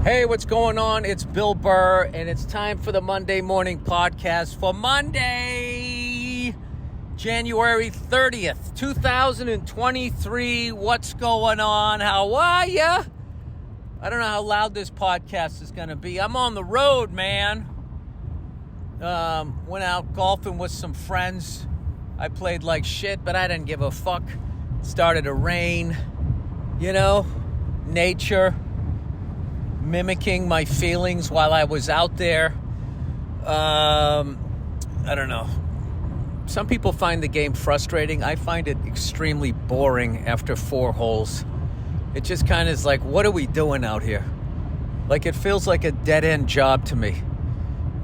Hey, what's going on? It's Bill Burr, and it's time for the Monday morning podcast for Monday, January 30th, 2023. What's going on? How are ya? I don't know how loud this podcast is going to be. I'm on the road, man. Went out golfing with some friends. I played like shit, but I didn't give a fuck. It started to rain, nature mimicking my feelings while I was out there. I don't know. Some people find the game frustrating. I find it extremely boring after 4 holes. It just kind of is like, what are we doing out here? Like, it feels like a dead-end job to me.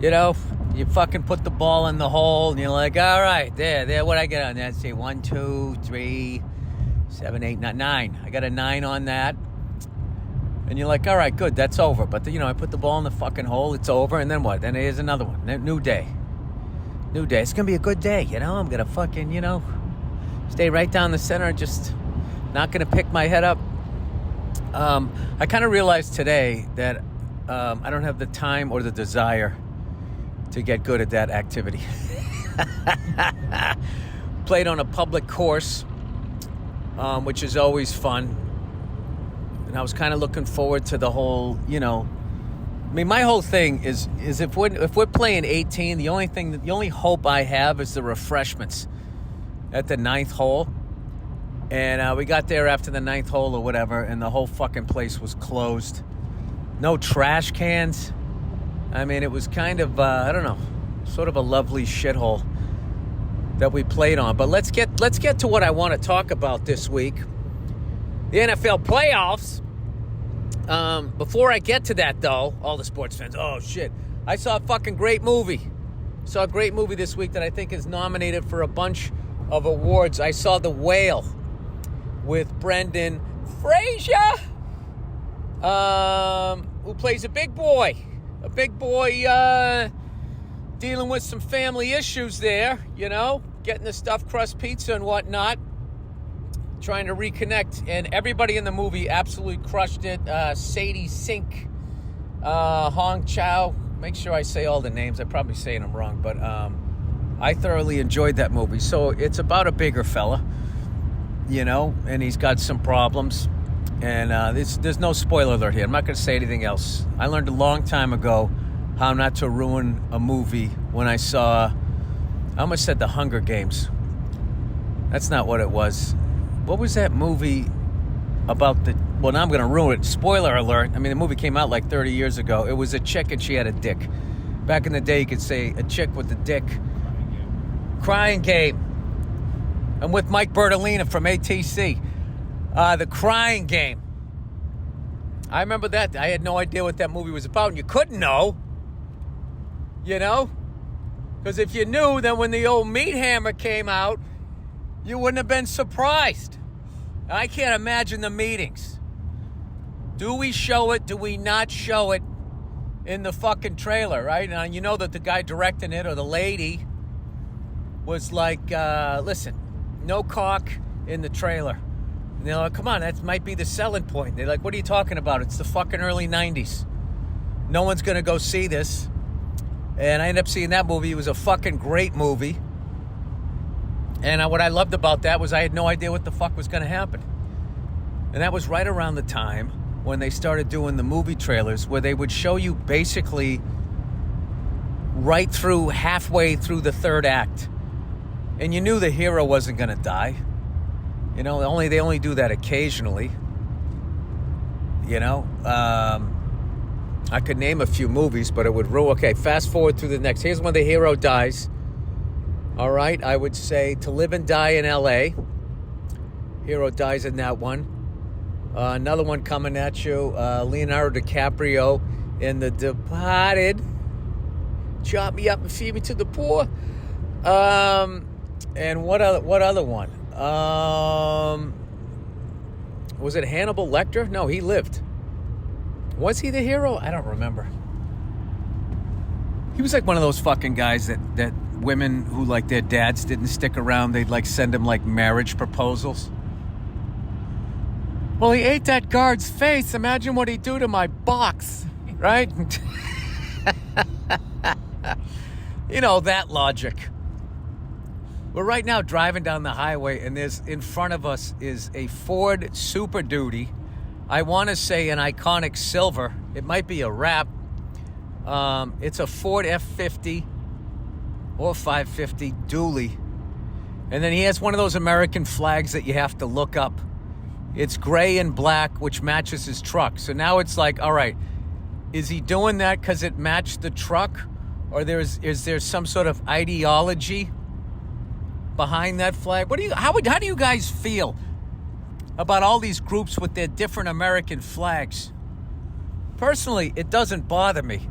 You fucking put the ball in the hole, and you're like, all right, there, what I get on that? Say 1, 2, 3, 7, 8, 9. I got a 9 on that. And you're like, all right, good, that's over. But, I put the ball in the fucking hole, it's over, and then what? Then here's another one. New day. It's going to be a good day, I'm going to fucking, stay right down the center, just not going to pick my head up. I kind of realized today that I don't have the time or the desire to get good at that activity. Played on a public course, which is always fun. And I was kind of looking forward to the whole, my whole thing is if we're playing 18, the only hope I have is the refreshments at the 9th hole. And we got there after the 9th hole or whatever, and the whole fucking place was closed. No trash cans. I mean, it was kind of, sort of a lovely shithole that we played on. But let's get to what I want to talk about this week. The NFL playoffs. Before I get to that, though, all the sports fans, oh, shit. I saw a fucking great movie. Saw a great movie this week that I think is nominated for a bunch of awards. I saw The Whale with Brendan Fraser, who plays a big boy. A big boy dealing with some family issues there, getting the stuffed crust pizza and whatnot. Trying to reconnect, and everybody in the movie absolutely crushed it. Sadie Sink, Hong Chow. Make sure I say all the names. I'm probably saying them wrong, but I thoroughly enjoyed that movie. So it's about a bigger fella, and he's got some problems. And there's no spoiler alert here. I'm not going to say anything else. I learned a long time ago how not to ruin a movie when I almost said The Hunger Games. That's not what it was. What was that movie about well, now I'm going to ruin it. Spoiler alert. I mean, the movie came out like 30 years ago. It was a chick and she had a dick. Back in the day, you could say a chick with a dick. Crying Game. I'm with Mike Bertolina from ATC. The Crying Game. I remember that. I had no idea what that movie was about, and you couldn't know. Because if you knew, then when the old Meat Hammer came out, you wouldn't have been surprised. I can't imagine the meetings. Do we show it? Do we not show it in the fucking trailer, right? Now, you know that the guy directing it or the lady was like, listen, no cock in the trailer. And they're like, come on, that might be the selling point. They're like, what are you talking about? It's the fucking early 90s. No one's going to go see this. And I ended up seeing that movie. It was a fucking great movie. And what I loved about that was I had no idea what the fuck was going to happen. And that was right around the time when they started doing the movie trailers where they would show you basically right through, halfway through the third act. And you knew the hero wasn't going to die. They only do that occasionally. I could name a few movies, but it would rule. Okay, fast forward through the next. Here's when the hero dies. All right, I would say To Live and Die in L.A. Hero dies in that one. Another one coming at you, Leonardo DiCaprio in The Departed. Chop me up and feed me to the poor. And what other one? Was it Hannibal Lecter? No, he lived. Was he the hero? I don't remember. He was like one of those fucking guys that women who, like, their dads didn't stick around, they'd, like, send him, like, marriage proposals. Well, he ate that guard's face. Imagine what he'd do to my box, right? You know, that logic. We're right now driving down the highway, and there's in front of us is a Ford Super Duty. I want to say an iconic silver. It might be a wrap. It's a Ford F50 or 550 dually. And then he has one of those American flags that you have to look up. It's gray and black, which matches his truck. So now it's like, all right, is he doing that because it matched the truck? Or is there some sort of ideology behind that flag? How do you guys feel about all these groups with their different American flags? Personally, it doesn't bother me.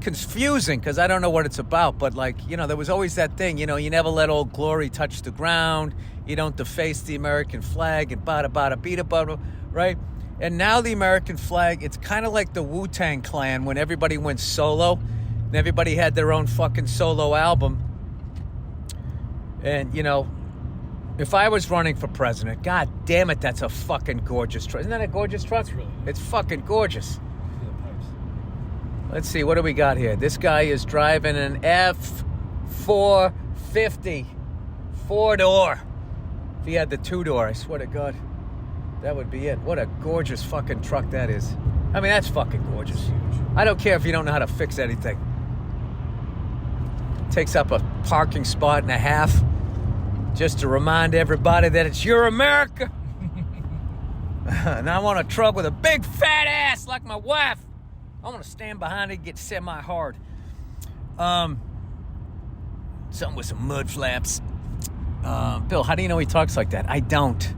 Confusing because I don't know what it's about, but like, you know, there was always that thing, you know, you never let Old Glory touch the ground, you don't deface the American flag, and bada bada bada bada, right? And now the American flag, it's kind of like the Wu-Tang Clan when everybody went solo and everybody had their own fucking solo album. And, you know, if I was running for president, god damn it, that's a fucking gorgeous truck. Isn't that a gorgeous truck? It's fucking gorgeous. Let's see, what do we got here? This guy is driving an F450 four-door. If he had the two-door, I swear to God, that would be it. What a gorgeous fucking truck that is. I mean, that's fucking gorgeous. I don't care if you don't know how to fix anything. Takes up a parking spot and a half just to remind everybody that it's your America. And I want a truck with a big fat ass like my wife. I want to stand behind it and get semi-hard. Something with some mud flaps. Bill, how do you know he talks like that? I don't.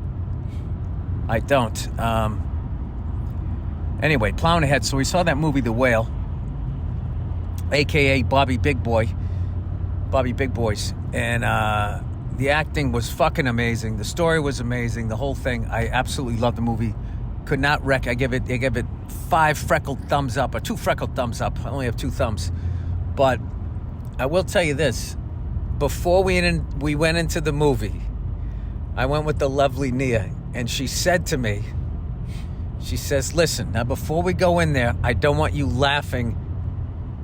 Anyway, plowing ahead. So we saw that movie, The Whale, a.k.a. Bobby Big Boys. And the acting was fucking amazing. The story was amazing. The whole thing. I absolutely loved the movie. Could not wreck. I give it 5 freckled thumbs up, or 2 freckled thumbs up. I only have 2 thumbs. But I will tell you this. Before we went into the movie, I went with the lovely Nia, and she said to me, she says, listen, now before we go in there, I don't want you laughing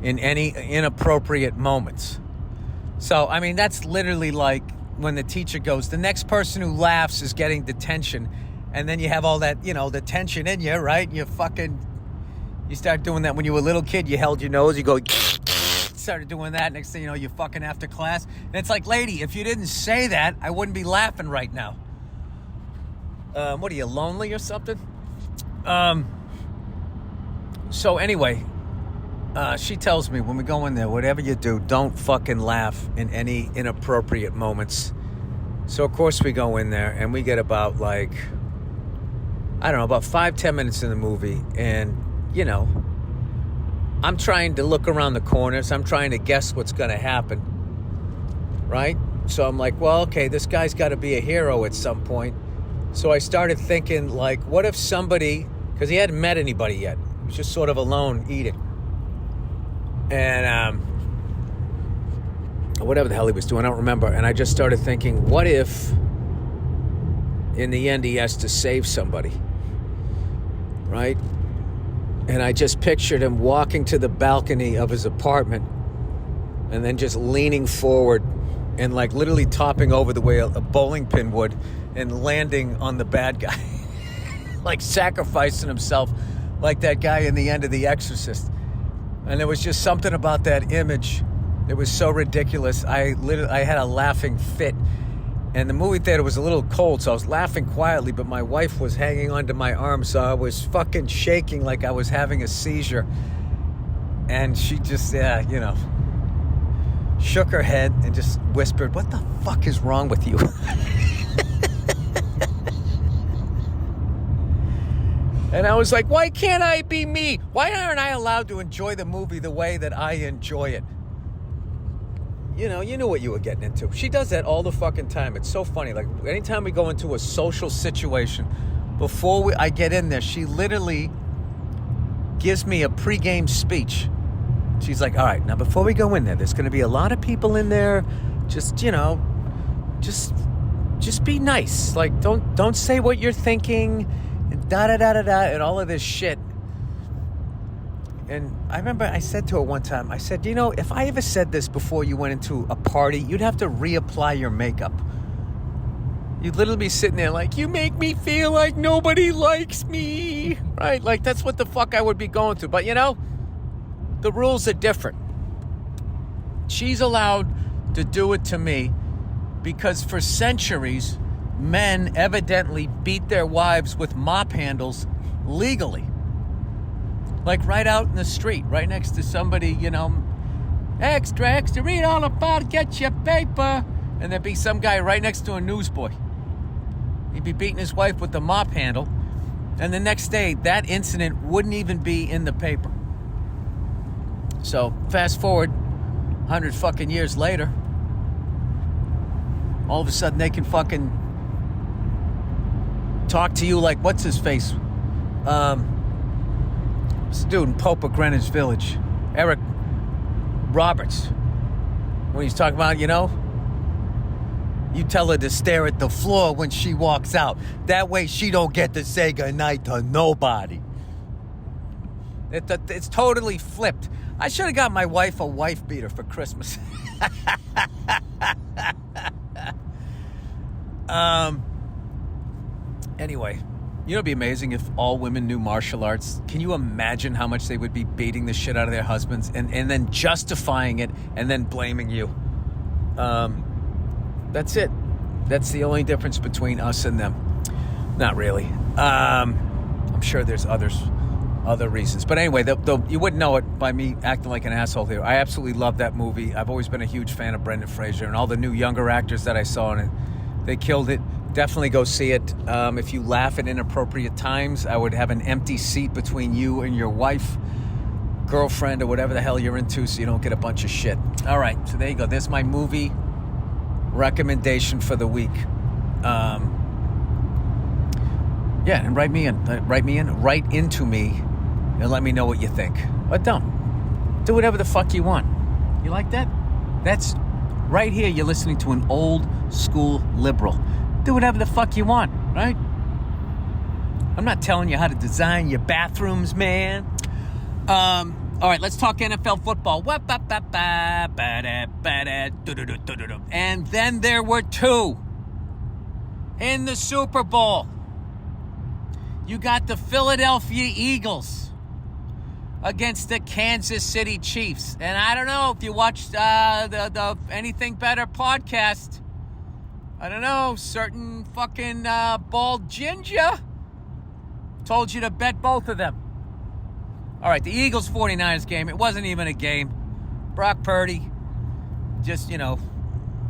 in any inappropriate moments. So, I mean, that's literally like when the teacher goes, the next person who laughs is getting detention. And then you have all that, you know, the tension in you, right? You start doing that when you were a little kid. You held your nose, you go, started doing that. Next thing you know, you're fucking after class. And it's like, lady, if you didn't say that, I wouldn't be laughing right now. What are you, lonely or something? So anyway, she tells me when we go in there, whatever you do, don't fucking laugh in any inappropriate moments. So of course we go in there and we get about like, I don't know, about 5-10 minutes in the movie, and, you know, I'm trying to look around the corners. I'm trying to guess what's going to happen, right? So I'm like, well, okay, this guy's got to be a hero at some point. So I started thinking, like, what if somebody, because he hadn't met anybody yet. He was just sort of alone eating. And whatever the hell he was doing, I don't remember. And I just started thinking, what if in the end he has to save somebody? Right? And I just pictured him walking to the balcony of his apartment and then just leaning forward and like literally topping over the way a bowling pin would and landing on the bad guy. Like sacrificing himself like that guy in the end of The Exorcist. And there was just something about that image. It was so ridiculous. I had a laughing fit. And the movie theater was a little cold, so I was laughing quietly, but my wife was hanging onto my arm, so I was fucking shaking like I was having a seizure. And she just, shook her head and just whispered, what the fuck is wrong with you? And I was like, why can't I be me? Why aren't I allowed to enjoy the movie the way that I enjoy it? You know, you knew what you were getting into. She does that all the fucking time. It's so funny. Like, anytime we go into a social situation, before I get in there, she literally gives me a pregame speech. She's like, all right, now before we go in there, there's going to be a lot of people in there. Just be nice. Like, don't say what you're thinking. da-da-da-da-da, and all of this shit. And I remember I said to her one time, I said, you know, if I ever said this before you went into a party, you'd have to reapply your makeup. You'd literally be sitting there like, you make me feel like nobody likes me, right? Like, that's what the fuck I would be going through. But, you know, the rules are different. She's allowed to do it to me because for centuries, men evidently beat their wives with mop handles legally. Like right out in the street, right next to somebody, you know, extra, read all about it, get your paper. And there'd be some guy right next to a newsboy. He'd be beating his wife with the mop handle. And the next day, that incident wouldn't even be in the paper. So, fast forward 100 fucking years later, all of a sudden they can fucking talk to you like, what's his face? Student Pope of Greenwich Village, Eric Roberts, when he's talking about, you know, you tell her to stare at the floor when she walks out. That way she don't get to say goodnight to nobody. It's totally flipped. I should have got my wife a wife beater for Christmas. Anyway. You know, it'd be amazing if all women knew martial arts. Can you imagine how much they would be beating the shit out of their husbands and then justifying it and then blaming you? That's it. That's the only difference between us and them. Not really. I'm sure there's other reasons. But anyway, you wouldn't know it by me acting like an asshole here. I absolutely love that movie. I've always been a huge fan of Brendan Fraser and all the new younger actors that I saw in it. They killed it. Definitely go see it. If you laugh at inappropriate times, I would have an empty seat between you and your wife, girlfriend, or whatever the hell you're into so you don't get a bunch of shit. All right, so there you go. There's my movie recommendation for the week. Yeah, and write into me and let me know what you think. But don't. Do whatever the fuck you want. You like that? That's right here. You're listening to an old school liberal. Do whatever the fuck you want, right? I'm not telling you how to design your bathrooms, man. All right, let's talk NFL football. And then there were two in the Super Bowl. You got the Philadelphia Eagles against the Kansas City Chiefs. And I don't know if you watched the Anything Better podcast. I don't know, certain fucking bald ginger told you to bet both of them. All right, the Eagles 49ers game, it wasn't even a game. Brock Purdy, just, you know,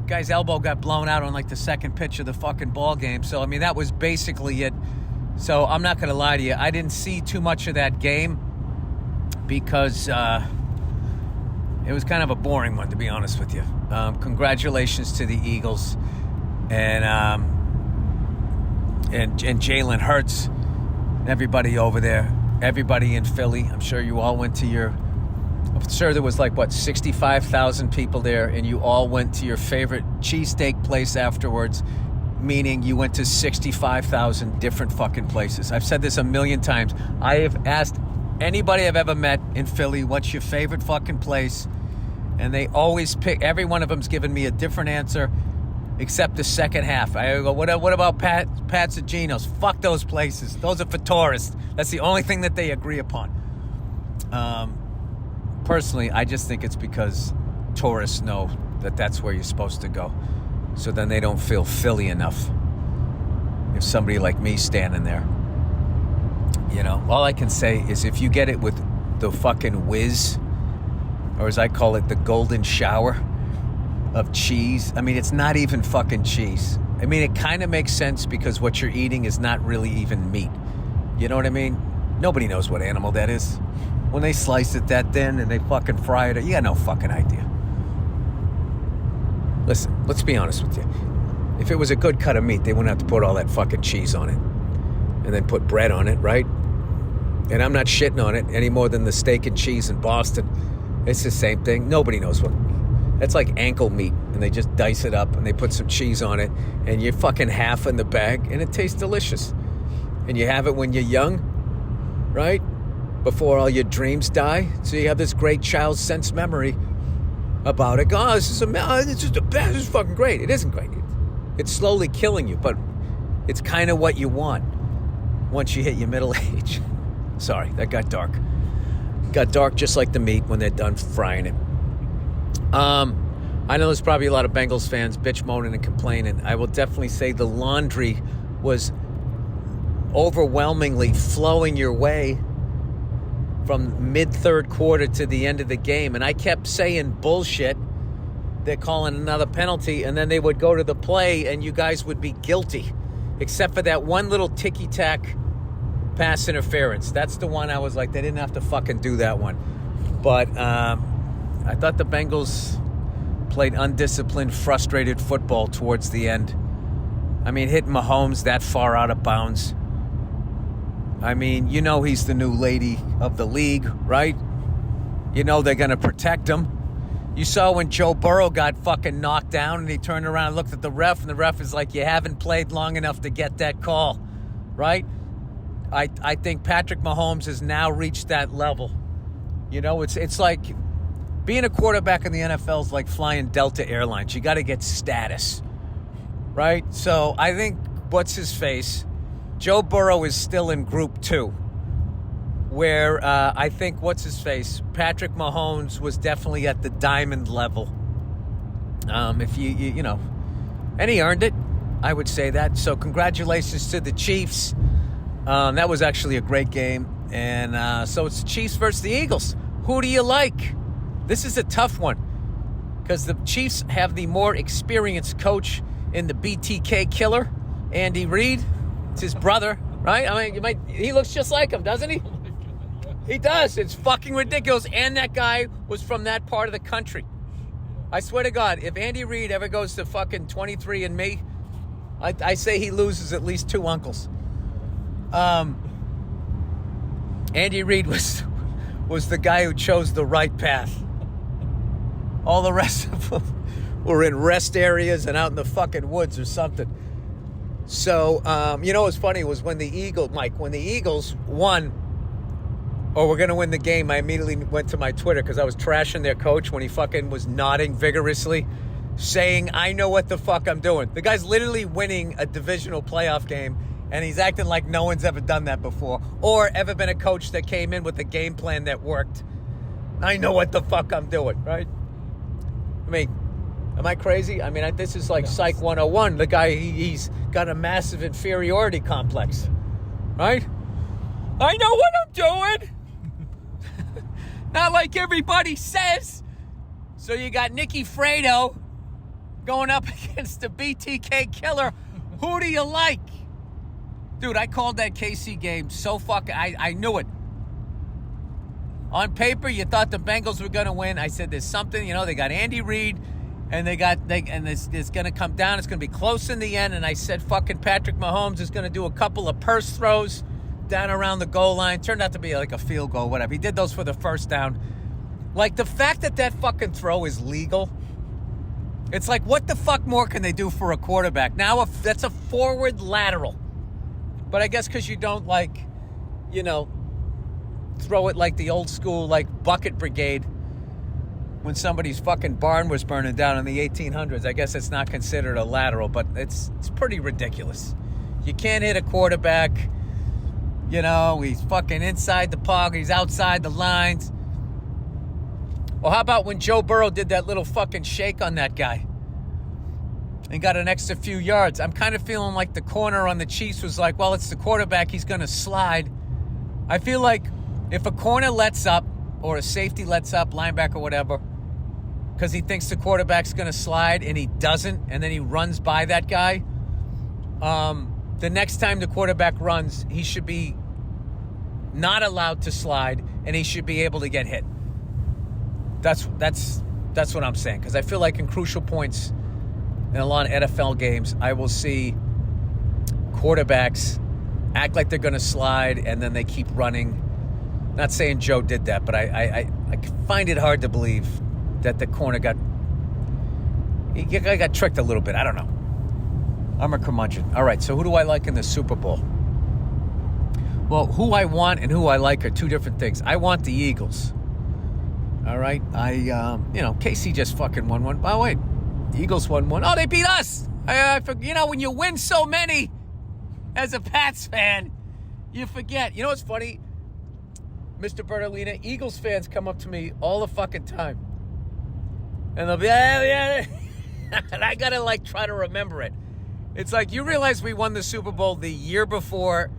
guy's elbow got blown out on like the second pitch of the fucking ball game. So, I mean, that was basically it. So, I'm not going to lie to you. I didn't see too much of that game because it was kind of a boring one, to be honest with you. Congratulations to the Eagles. And Jalen Hurts, everybody over there, everybody in Philly. I'm sure you all went to I'm sure there was 65,000 people there, and you all went to your favorite cheesesteak place afterwards, meaning you went to 65,000 different fucking places. I've said this a million times. I have asked anybody I've ever met in Philly, what's your favorite fucking place? And they always pick, every one of them's given me a different answer. Except the second half. I go, what about Pat's and Geno's? Fuck those places. Those are for tourists. That's the only thing that they agree upon. Personally, I just think it's because tourists know that that's where you're supposed to go. So then they don't feel Philly enough. If somebody like me standing there. You know, all I can say is if you get it with the fucking whiz, or as I call it, the golden shower of cheese. I mean, it's not even fucking cheese. I mean, it kind of makes sense because what you're eating is not really even meat. You know what I mean? Nobody knows what animal that is. When they slice it that thin and they fucking fry it, you got no fucking idea. Listen, let's be honest with you. If it was a good cut of meat, they wouldn't have to put all that fucking cheese on it. And then put bread on it, right? And I'm not shitting on it any more than the steak and cheese in Boston. It's the same thing. Nobody knows what. That's like ankle meat, and they just dice it up, and they put some cheese on it, and you're fucking half in the bag, and it tastes delicious. And you have it when you're young, right? Before all your dreams die. So you have this great child sense memory about it. Oh, this is just the best. This is fucking great. It isn't great. It's slowly killing you, but it's kind of what you want once you hit your middle age. Sorry, that got dark. Got dark just like the meat when they're done frying it. I know there's probably a lot of Bengals fans bitch moaning and complaining. I will definitely say the laundry was overwhelmingly flowing your way from mid-third quarter to the end of the game. And I kept saying bullshit. They're calling another penalty, and then they would go to the play, and you guys would be guilty, except for that one little ticky-tack pass interference. That's the one I was like, they didn't have to fucking do that one. But I thought the Bengals played undisciplined, frustrated football towards the end. I mean, hitting Mahomes that far out of bounds. I mean, you know he's the new lady of the league, right? You know they're going to protect him. You saw when Joe Burrow got fucking knocked down and he turned around and looked at the ref, and the ref is like, you haven't played long enough to get that call, right? I think Patrick Mahomes has now reached that level. You know, it's like being a quarterback in the NFL is like flying Delta Airlines. You got to get status, right? So I think what's his face? Joe Burrow is still in Group 2, where I think what's his face? Patrick Mahomes was definitely at the diamond level. If you know, and he earned it, I would say that. So congratulations to the Chiefs. That was actually a great game. And so it's the Chiefs versus the Eagles. Who do you like? This is a tough one because the Chiefs have the more experienced coach in the BTK killer, Andy Reid. It's his brother, right? I mean, he looks just like him, doesn't he? He does. It's fucking ridiculous. And that guy was from that part of the country. I swear to God, if Andy Reid ever goes to fucking 23andMe, I say he loses at least 2 uncles. Andy Reid was the guy who chose the right path. All the rest of them were in rest areas and out in the fucking woods or something. So, you know what's funny was when the Eagles won, or we're going to win the game, I immediately went to my Twitter because I was trashing their coach when he fucking was nodding vigorously, saying, I know what the fuck I'm doing. The guy's literally winning a divisional playoff game, and he's acting like no one's ever done that before or ever been a coach that came in with a game plan that worked. I know what the fuck I'm doing, right? I mean, am I crazy? I mean, this is like Psych 101. The guy, he's got a massive inferiority complex, right? I know what I'm doing. Not like everybody says. So you got Nicky Fredo going up against the BTK killer. Who do you like? Dude, I called that KC game so fucking... I knew it. On paper, you thought the Bengals were going to win. I said there's something, you know, they got Andy Reid, and it's going to come down. It's going to be close in the end. And I said fucking Patrick Mahomes is going to do a couple of purse throws down around the goal line. Turned out to be like a field goal, whatever. He did those for the first down. Like, the fact that fucking throw is legal, it's like, what the fuck more can they do for a quarterback? Now, that's a forward lateral. But I guess because you don't, like, you know, throw it like the old school, like, bucket brigade when somebody's fucking barn was burning down in the 1800s. I guess it's not considered a lateral, but it's pretty ridiculous. You can't hit a quarterback. You know, he's fucking inside the pocket. He's outside the lines. Well, how about when Joe Burrow did that little fucking shake on that guy and got an extra few yards? I'm kind of feeling like the corner on the Chiefs was like, well, it's the quarterback. He's going to slide. I feel like if a corner lets up or a safety lets up, linebacker, whatever, because he thinks the quarterback's going to slide and he doesn't, and then he runs by that guy, the next time the quarterback runs, he should be not allowed to slide, and he should be able to get hit. That's what I'm saying, because I feel like in crucial points in a lot of NFL games, I will see quarterbacks act like they're going to slide, and then they keep running. Not saying Joe did that, but I find it hard to believe that the corner got tricked a little bit. I don't know. I'm a curmudgeon. All right, so who do I like in the Super Bowl? Well, who I want and who I like are two different things. I want the Eagles. All right? KC just fucking won one. Oh, wait. Eagles won one. Oh, they beat us. When you win so many as a Pats fan, you forget. You know what's funny? Mr. Bertolina, Eagles fans come up to me all the fucking time. And they'll be, yeah. And I got to, try to remember it. It's like, you realize we won the Super Bowl the year before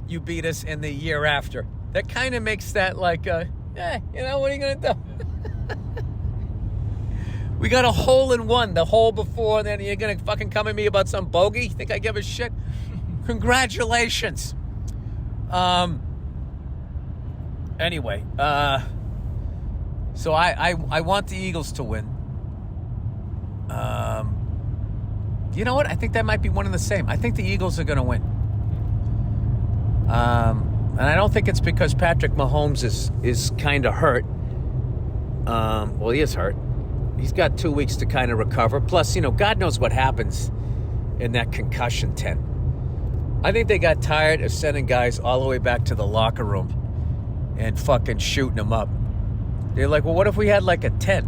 you beat us and the year after. That kind of makes that what are you going to do? We got a hole in one, the hole before, and then you're going to fucking come at me about some bogey? Think I give a shit? Congratulations. Anyway, so I want the Eagles to win. You know what? I think that might be one and the same. I think the Eagles are going to win. And I don't think it's because Patrick Mahomes is kind of hurt. Well, he is hurt. He's got 2 weeks to kind of recover. Plus, God knows what happens in that concussion tent. I think they got tired of sending guys all the way back to the locker room and fucking shooting them up. They're like, well, what if we had a tent?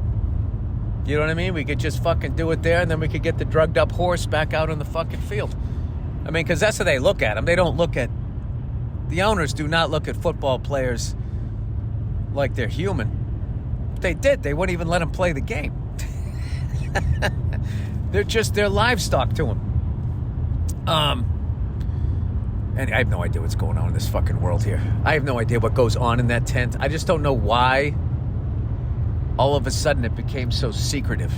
You know what I mean? We could just fucking do it there, and then we could get the drugged up horse back out on the fucking field. I mean, because that's how they look at them. They don't look at... The owners do not look at football players like they're human. If they did, they wouldn't even let them play the game. They're livestock to them. And I have no idea what's going on in this fucking world here. I have no idea what goes on in that tent. I just don't know why all of a sudden it became so secretive.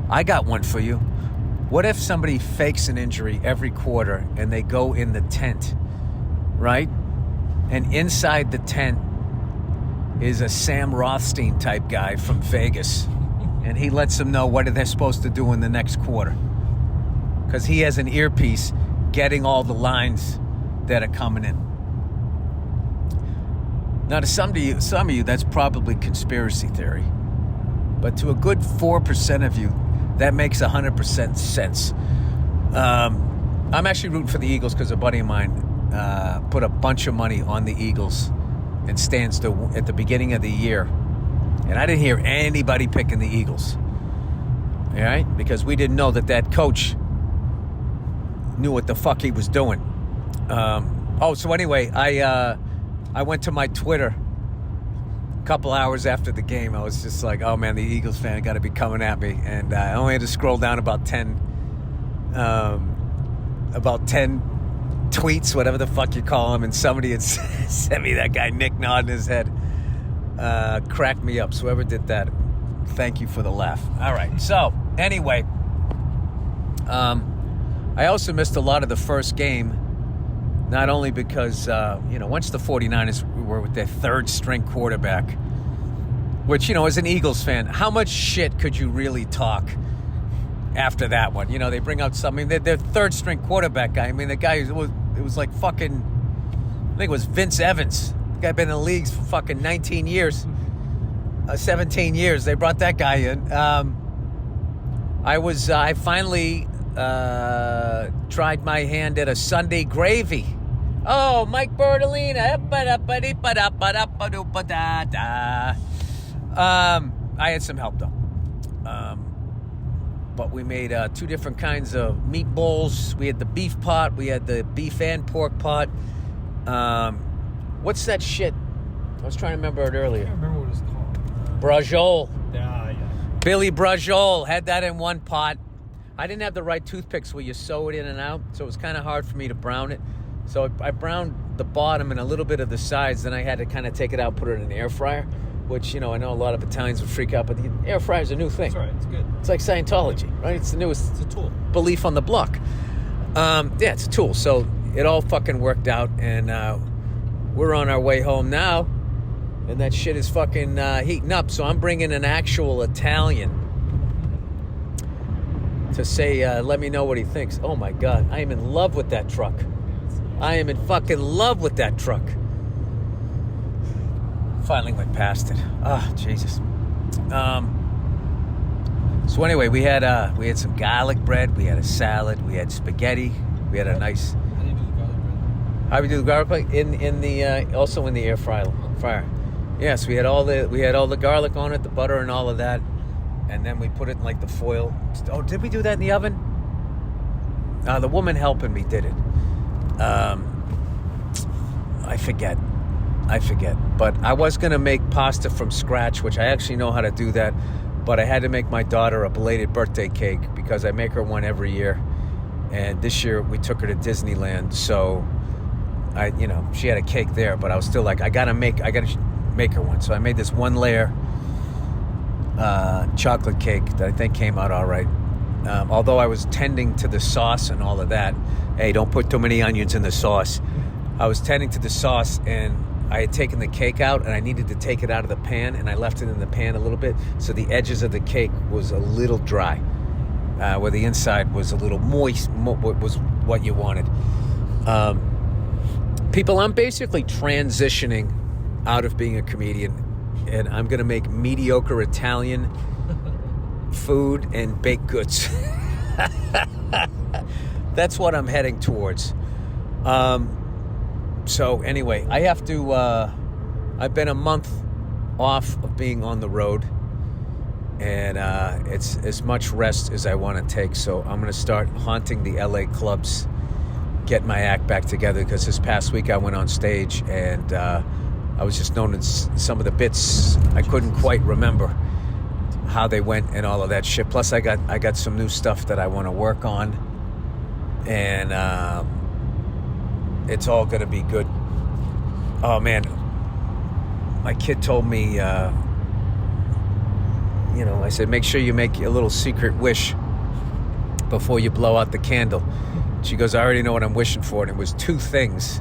I got one for you. What if somebody fakes an injury every quarter and they go in the tent, right? And inside the tent is a Sam Rothstein type guy from Vegas. And he lets them know what they're supposed to do in the next quarter. Because he has an earpiece getting all the lines that are coming in. Now, to some of you, that's probably conspiracy theory. But to a good 4% of you, that makes 100% sense. I'm actually rooting for the Eagles because a buddy of mine put a bunch of money on the Eagles and stands at the beginning of the year. And I didn't hear anybody picking the Eagles. All right? Because we didn't know that coach knew what the fuck he was doing. So anyway, I went to my Twitter a couple hours after the game. I was just like, oh man, the Eagles fan got to be coming at me. And I only had to scroll down about 10 tweets, whatever the fuck you call them. And somebody had sent me that guy Nick nodding his head. Cracked me up. So whoever did that, thank you for the laugh. All right. So anyway, I also missed a lot of the first game. Not only because, once the 49ers were with their third string quarterback, which, as an Eagles fan, how much shit could you really talk after that one? They bring out something, their third string quarterback guy. I mean, the guy, it was like fucking, I think it was Vince Evans. The guy been in the leagues for fucking 19 years, 17 years. They brought that guy in. I finally tried my hand at a Sunday gravy. Oh, Mike Bertolina. I had some help, though. But we made two different kinds of meatballs. We had the beef pot. We had the beef and pork pot. What's that shit? I was trying to remember it earlier. I can't remember what it's called. Brajol. Yeah. Billy Brajol had that in one pot. I didn't have the right toothpicks where you sew it in and out, so it was kind of hard for me to brown it. So I browned the bottom and a little bit of the sides. Then I had to kind of take it out, put it in an air fryer, which, I know a lot of Italians would freak out, but the air fryer is a new thing. That's right. It's good. It's like Scientology, right? It's the newest It's a tool. belief on the block. It's a tool. So it all fucking worked out, and we're on our way home now, and that shit is fucking heating up. So I'm bringing an actual Italian to say, let me know what he thinks. Oh my God, I am in love with that truck. I am in fucking love with that truck. Finally went past it. Jesus. So anyway, we had some garlic bread, we had a salad, we had spaghetti, we had a nice... How do you do the garlic bread? How we do the garlic in the also in the air fryer. Yes, we had all the garlic on it, the butter and all of that, and then we put it in like the foil. Oh, did we do that in the oven? The woman helping me did it. I forget. But I was gonna make pasta from scratch, which I actually know how to do that. But I had to make my daughter a belated birthday cake because I make her one every year. And this year we took her to Disneyland, so she had a cake there, but I was still like, I gotta make her one. So I made this 1-layer chocolate cake that I think came out all right. Although I was tending to the sauce and all of that. Hey, don't put too many onions in the sauce. I was tending to the sauce, and I had taken the cake out, and I needed to take it out of the pan, and I left it in the pan a little bit, so the edges of the cake was a little dry, where the inside was a little moist, was what you wanted. People, I'm basically transitioning out of being a comedian, and I'm going to make mediocre Italian food and baked goods. That's what I'm heading towards. So anyway, I have to, I've been a month off of being on the road, and it's as much rest as I want to take. So I'm going to start haunting the LA clubs, get my act back together, because this past week I went on stage, and I was just known as some of the bits I couldn't quite remember how they went and all of that shit. Plus I got some new stuff that I want to work on, and it's all going to be good. Oh, man. My kid told me, I said, make sure you make a little secret wish before you blow out the candle. She goes, I already know what I'm wishing for. And it was 2 things.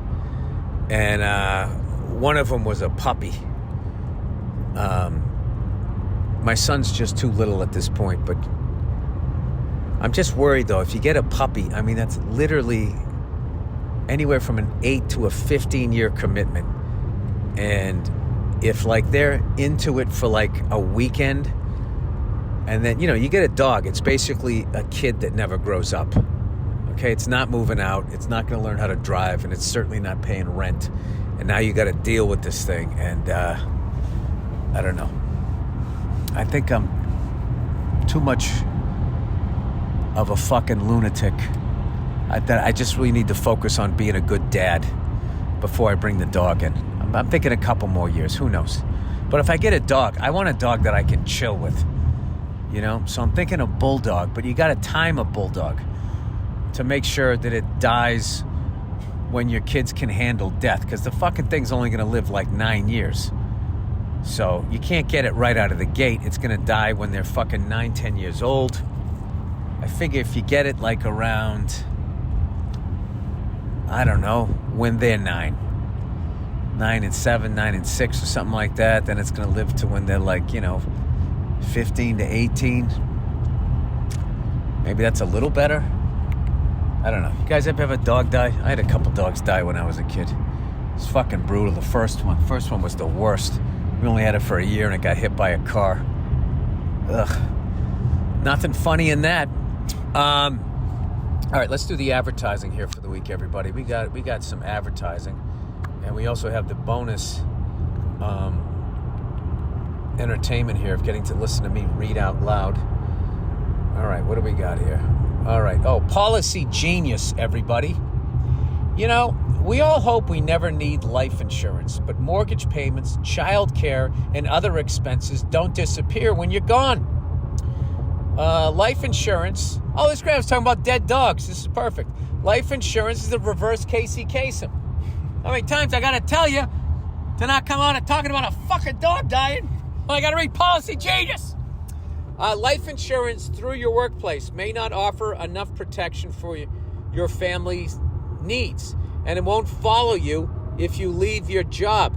And one of them was a puppy. My son's just too little at this point. But I'm just worried, though. If you get a puppy, I mean, that's literally anywhere from an 8 to a 15-year commitment. And if they're into it for a weekend, and then you get a dog, it's basically a kid that never grows up. Okay, it's not moving out, it's not going to learn how to drive, and it's certainly not paying rent. And now you got to deal with this thing, and I don't know. I think I'm too much of a fucking lunatic. I just really need to focus on being a good dad before I bring the dog in. I'm thinking a couple more years. Who knows? But if I get a dog, I want a dog that I can chill with. So I'm thinking a bulldog, but you got to time a bulldog to make sure that it dies when your kids can handle death, because the fucking thing's only going to live 9 years. So you can't get it right out of the gate. It's going to die when they're fucking 9, 10 years old. I figure if you get it around, I don't know, when they're 9 and 7, 9 and 6 or something like that, then it's going to live to when they're 15 to 18. Maybe that's a little better. I don't know. You guys ever have a dog die? I had a couple dogs die when I was a kid. It's fucking brutal. The first one was the worst. We only had it for a year, and it got hit by a car. Ugh. Nothing funny in that. All right, let's do the advertising here for the week, everybody. We got some advertising, and we also have the bonus entertainment here of getting to listen to me read out loud. All right, what do we got here? All right. Oh, Policy Genius, everybody. We all hope we never need life insurance, but mortgage payments, child care, and other expenses don't disappear when you're gone. Life insurance. Oh, this guy was talking about dead dogs. This is perfect. Life insurance is the reverse Casey Kasem. How many times I got to tell you to not come on and talking about a fucking dog dying? Well, I got to read Policy Genius. Life insurance through your workplace may not offer enough protection for your family's needs, and it won't follow you if you leave your job.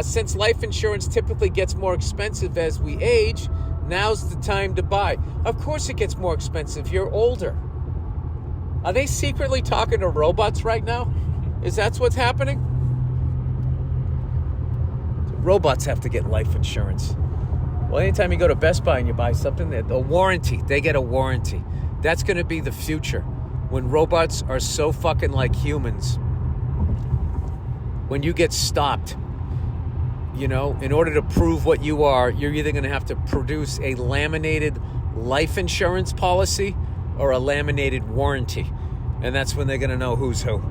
Since life insurance typically gets more expensive as we age, now's the time to buy. Of course it gets more expensive. You're older. Are they secretly talking to robots right now? Is that what's happening? Robots have to get life insurance. Well, anytime you go to Best Buy and you buy something, a warranty. They get a warranty. That's going to be the future. When robots are so fucking like humans when you get stopped, you know, in order to prove what you are, you're either going to have to produce a laminated life insurance policy or a laminated warranty. And that's when they're going to know who's who.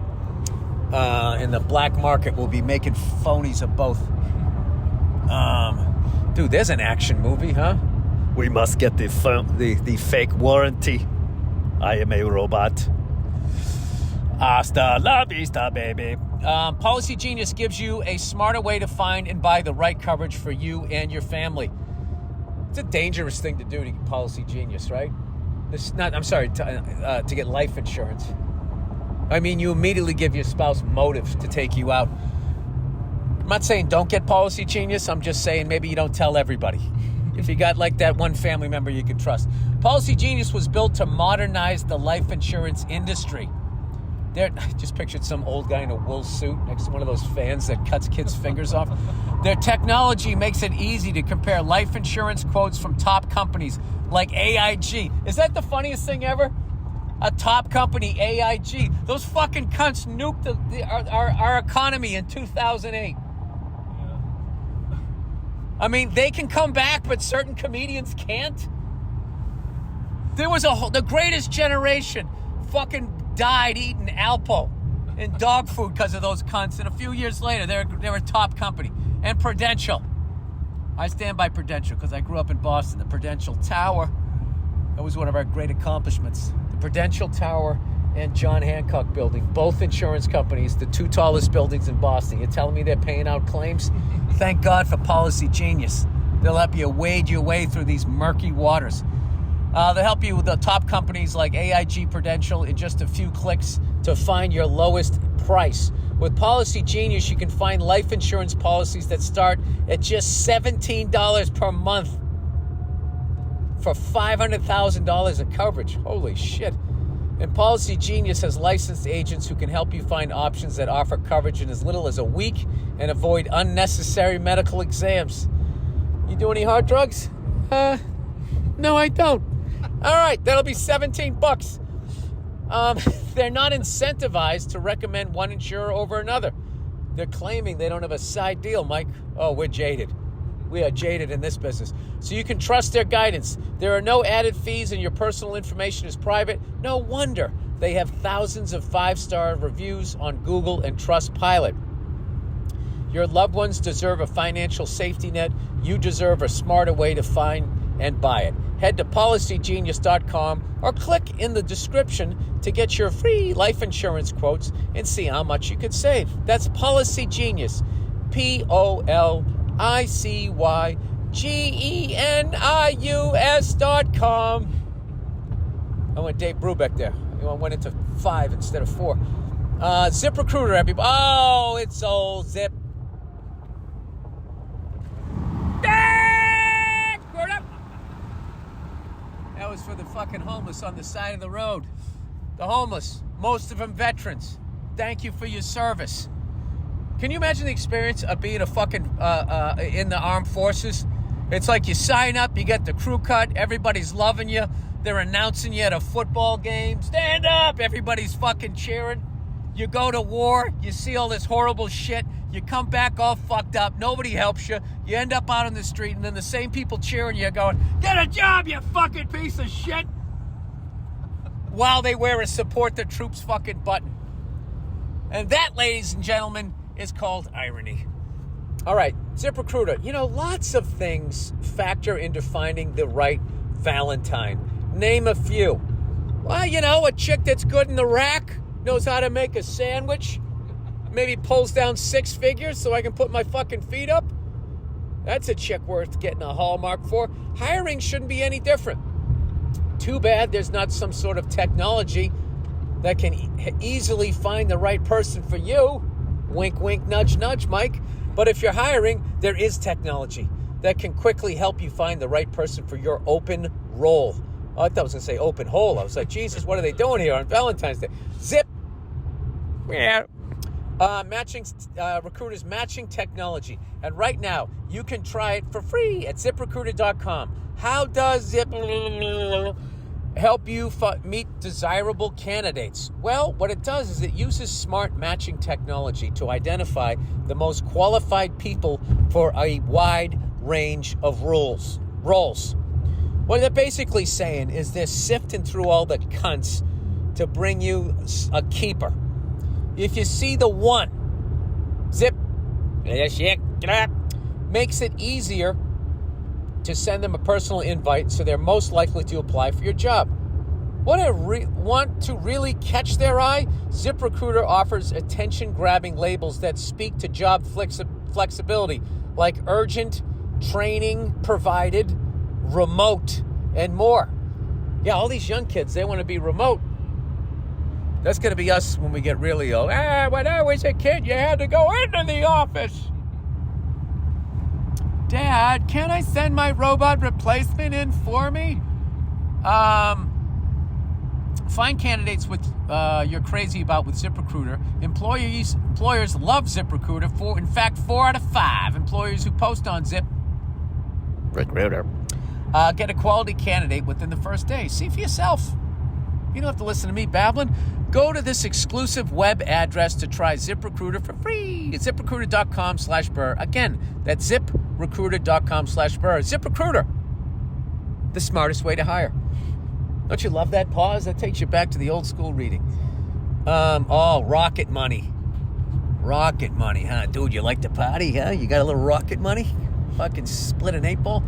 And the black market will be making phonies of both. Dude, there's an action movie, huh? We must get the fake warranty. I am a robot. Hasta la vista, baby. Policy Genius gives you a smarter way to find and buy the right coverage for you and your family. It's a dangerous thing to do to get Policy Genius, right? To get life insurance. I mean, you immediately give your spouse motive to take you out. I'm not saying don't get Policy Genius. I'm just saying maybe you don't tell everybody. If you got like that one family member you can trust. Policy Genius was built to modernize the life insurance industry. I just pictured some old guy in a wool suit next to one of those fans that cuts kids' fingers off. Their technology makes it easy to compare life insurance quotes from top companies like AIG. Is that the funniest thing ever? A top company, AIG. Those fucking cunts nuked our economy in 2008. I mean, they can come back, but certain comedians can't. There was the greatest generation fucking died eating Alpo and dog food because of those cunts. And a few years later, they're a top company. And Prudential. I stand by Prudential because I grew up in Boston. The Prudential Tower, that was one of our great accomplishments. The Prudential Tower and John Hancock Building, both insurance companies, the two tallest buildings in Boston. You're telling me they're paying out claims? Thank God for Policy Genius. They'll help you wade your way through these murky waters. They'll help you with the top companies like AIG, Prudential in just a few clicks to find your lowest price. With Policy Genius, you can find life insurance policies that start at just $17 per month for $500,000 of coverage. Holy shit. And Policy Genius has licensed agents who can help you find options that offer coverage in as little as a week and avoid unnecessary medical exams. You do any hard drugs? No, I don't. All right, that'll be $17. They're not incentivized to recommend one insurer over another. They're claiming they don't have a side deal, Mike. Oh, we're jaded. We are jaded in this business. So you can trust their guidance. There are no added fees and your personal information is private. No wonder they have thousands of 5-star reviews on Google and Trustpilot. Your loved ones deserve a financial safety net. You deserve a smarter way to find and buy it. Head to policygenius.com or click in the description to get your free life insurance quotes and see how much you could save. That's Policy Genius. POLICYGENIUS.com. I went Dave Brubeck there. I went into 5 instead of 4. ZipRecruiter, everybody. Oh, it's old Zip. That was for the fucking homeless on the side of the road. The homeless, most of them veterans. Thank you for your service. Can you imagine the experience of being a fucking in the armed forces? It's like you sign up, you get the crew cut, everybody's loving you. They're announcing you at a football game. Stand up! Everybody's fucking cheering. You go to war, you see all this horrible shit, you come back all fucked up, nobody helps you, you end up out on the street, and then the same people cheering you going, get a job, you fucking piece of shit! While they wear a support the troops fucking button. And that, ladies and gentlemen, is called irony. All right, ZipRecruiter. You know, lots of things factor into finding the right Valentine. Name a few. Well, you know, a chick that's good in the rack, knows how to make a sandwich, maybe pulls down 6 figures so I can put my fucking feet up. That's a chick worth getting a Hallmark for. Hiring shouldn't be any different. Too bad there's not some sort of technology that can easily find the right person for you. Wink, wink, nudge, nudge, Mike. But if you're hiring, there is technology that can quickly help you find the right person for your open role. Oh, I thought I was going to say open hole. I was like, Jesus, what are they doing here on Valentine's Day? Zip. Yeah. Recruiters matching technology. And right now, you can try it for free at ZipRecruiter.com. How does help you meet desirable candidates. Well, what it does is it uses smart matching technology to identify the most qualified people for a wide range of roles. What they're basically saying is they're sifting through all the cunts to bring you a keeper. If you see the one, zip, makes it easier to send them a personal invite, so they're most likely to apply for your job. Want to really catch their eye? ZipRecruiter offers attention-grabbing labels that speak to job flexibility, like urgent, training provided, remote, and more. Yeah, all these young kids, they want to be remote. That's going to be us when we get really old. When I was a kid, you had to go into the office. Dad, can I send my robot replacement in for me? Find candidates with you're crazy about with ZipRecruiter. Employers love ZipRecruiter. In fact, 4 out of 5 employers who post on Recruiter. Get a quality candidate within the first day. See for yourself. You don't have to listen to me babbling. Go to this exclusive web address to try ZipRecruiter for free. It's ZipRecruiter.com/Burr. Again, that's ZipRecruiter.com/Burr. ZipRecruiter, the smartest way to hire. Don't you love that pause? That takes you back to the old school reading. Rocket money. Rocket money, huh? Dude, you like to party, huh? You got a little rocket money? Fucking split an 8 ball?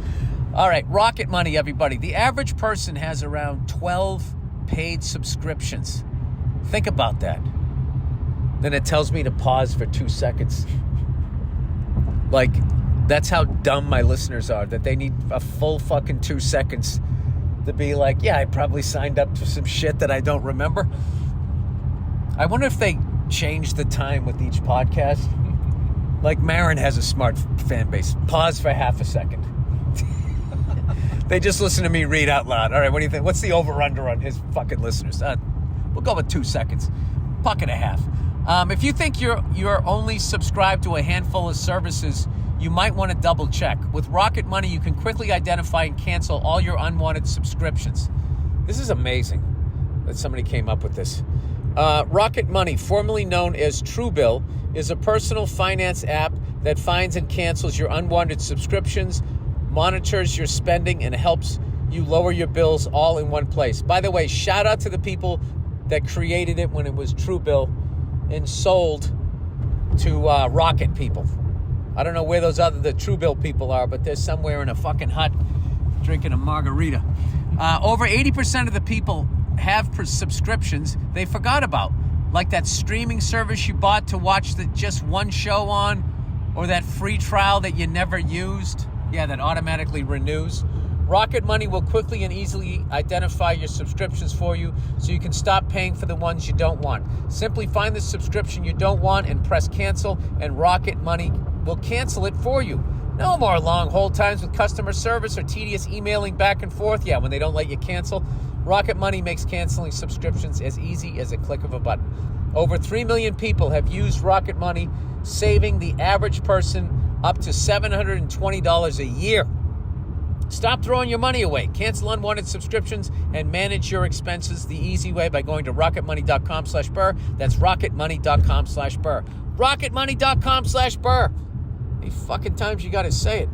All right, rocket money, everybody. The average person has around 12 paid subscriptions. Think about that. Then it tells me to pause for 2 seconds. Like, that's how dumb my listeners are, that they need a full fucking 2 seconds to be like, yeah, I probably signed up for some shit that I don't remember. I wonder if they change the time with each podcast. Like Marin has a smart fan base. Pause for half a second. They just listen to me read out loud. All right, what do you think? What's the over-under on his fucking listeners? We'll go with 2 seconds. Puck and a half. If you think you're only subscribed to a handful of services, you might want to double check. With Rocket Money, you can quickly identify and cancel all your unwanted subscriptions. This is amazing that somebody came up with this. Rocket Money, formerly known as Truebill, is a personal finance app that finds and cancels your unwanted subscriptions, monitors your spending, and helps you lower your bills all in one place. By the way, shout out to the people that created it when it was Truebill and sold to Rocket people. I don't know where the Truebill people are, but they're somewhere in a fucking hut drinking a margarita. Over 80% of the people have subscriptions they forgot about, like that streaming service you bought to watch just one show on, or that free trial that you never used. Yeah, that automatically renews. Rocket Money will quickly and easily identify your subscriptions for you so you can stop paying for the ones you don't want. Simply find the subscription you don't want and press cancel, and Rocket Money will cancel it for you. No more long hold times with customer service or tedious emailing back and forth. Yeah, when they don't let you cancel. Rocket Money makes canceling subscriptions as easy as a click of a button. Over 3 million people have used Rocket Money, saving the average person up to $720 a year. Stop throwing your money away. Cancel unwanted subscriptions and manage your expenses the easy way by going to rocketmoney.com/Burr. That's rocketmoney.com/Burr. rocketmoney.com/Burr. How many fucking times you got to say it?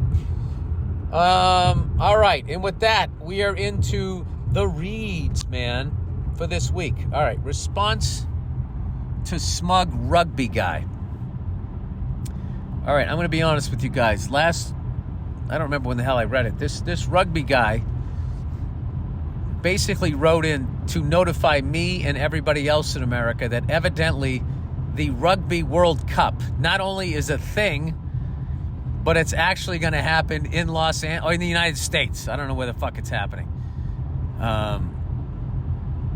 All right. And with that, we are into the reads, man, for this week. All right. Response to smug rugby guy. All right. I'm going to be honest with you guys. I don't remember when the hell I read it. This rugby guy basically wrote in to notify me and everybody else in America that evidently the Rugby World Cup not only is a thing, but it's actually going to happen in Los Angeles or in the United States. I don't know where the fuck it's happening. I